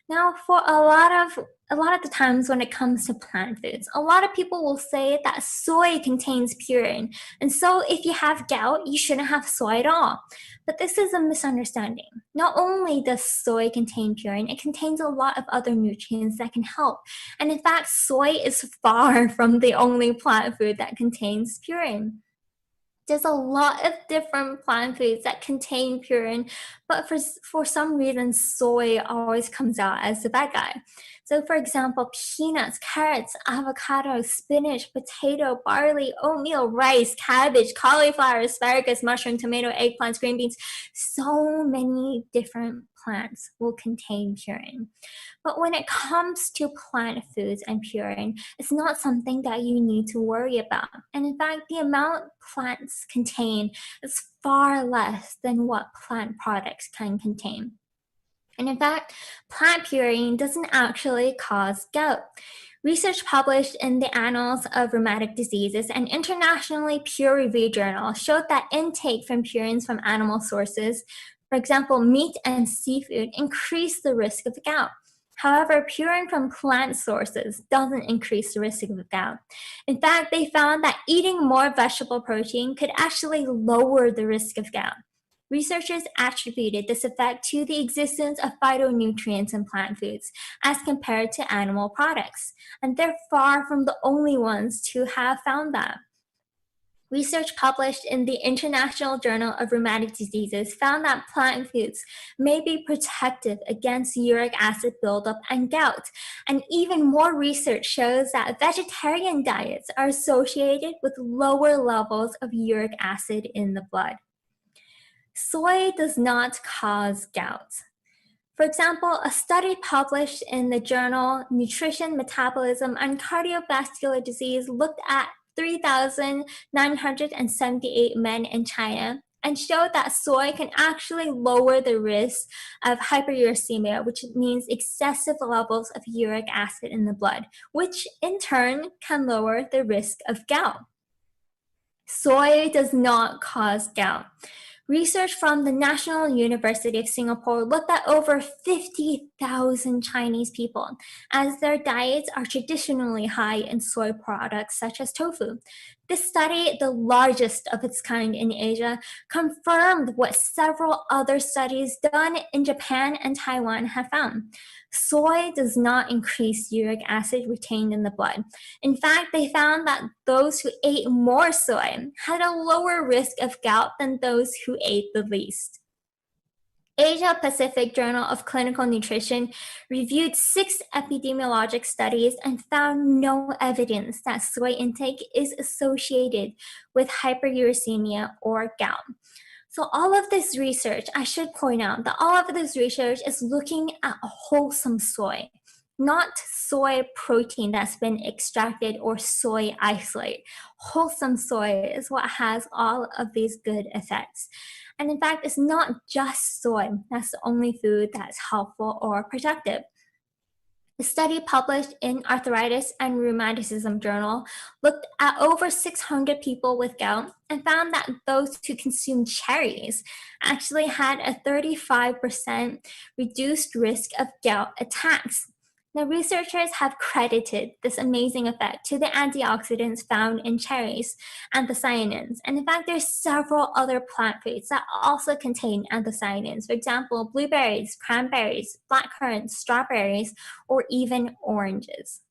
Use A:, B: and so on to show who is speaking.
A: Now, for a lot of the times when it comes to plant foods, a lot of people will say that soy contains purine, and so if you have gout, you shouldn't have soy at all. But this is a misunderstanding. Not only does soy contain purine, it contains a lot of other nutrients that can help. And in fact, soy is far from the only plant food that contains purine. There's a lot of different plant foods that contain purine, but for some reason, soy always comes out as the bad guy. So, for example, peanuts, carrots, avocado, spinach, potato, barley, oatmeal, rice, cabbage, cauliflower, asparagus, mushroom, tomato, eggplants, green beans. So many different plants will contain purine. But when it comes to plant foods and purine, it's not something that you need to worry about. And in fact, the amount plants contain is far less than what plant products can contain. And in fact, plant purine doesn't actually cause gout. Research published in the Annals of Rheumatic Diseases, an internationally peer-reviewed journal, showed that intake from purines from animal sources, for example, meat and seafood, increase the risk of gout. However, purine from plant sources doesn't increase the risk of gout. In fact, they found that eating more vegetable protein could actually lower the risk of gout. Researchers attributed this effect to the existence of phytonutrients in plant foods as compared to animal products, and they're far from the only ones to have found that. Research published in the International Journal of Rheumatic Diseases found that plant foods may be protective against uric acid buildup and gout. And even more research shows that vegetarian diets are associated with lower levels of uric acid in the blood. Soy does not cause gout. For example, a study published in the journal Nutrition, Metabolism, and Cardiovascular Disease looked at 3,978 men in China and showed that soy can actually lower the risk of hyperuricemia, which means excessive levels of uric acid in the blood, which in turn can lower the risk of gout. Soy does not cause gout. Research from the National University of Singapore looked at over 50,000 Chinese people, as their diets are traditionally high in soy products such as tofu. This study, the largest of its kind in Asia, confirmed what several other studies done in Japan and Taiwan have found. Soy does not increase uric acid retained in the blood. In fact, they found that those who ate more soy had a lower risk of gout than those who ate the least. Asia Pacific Journal of Clinical Nutrition reviewed 6 epidemiologic studies and found no evidence that soy intake is associated with hyperuricemia or gout. So all of this research, I should point out that all of this research is looking at wholesome soy, not soy protein that's been extracted or soy isolate. Wholesome soy is what has all of these good effects. And in fact, it's not just soy that's the only food that's helpful or protective. A study published in Arthritis and Rheumatism Journal looked at over 600 people with gout and found that those who consumed cherries actually had a 35% reduced risk of gout attacks. Now, researchers have credited this amazing effect to the antioxidants found in cherries, anthocyanins. And in fact, there's several other plant foods that also contain anthocyanins. For example, blueberries, cranberries, blackcurrants, strawberries, or even oranges.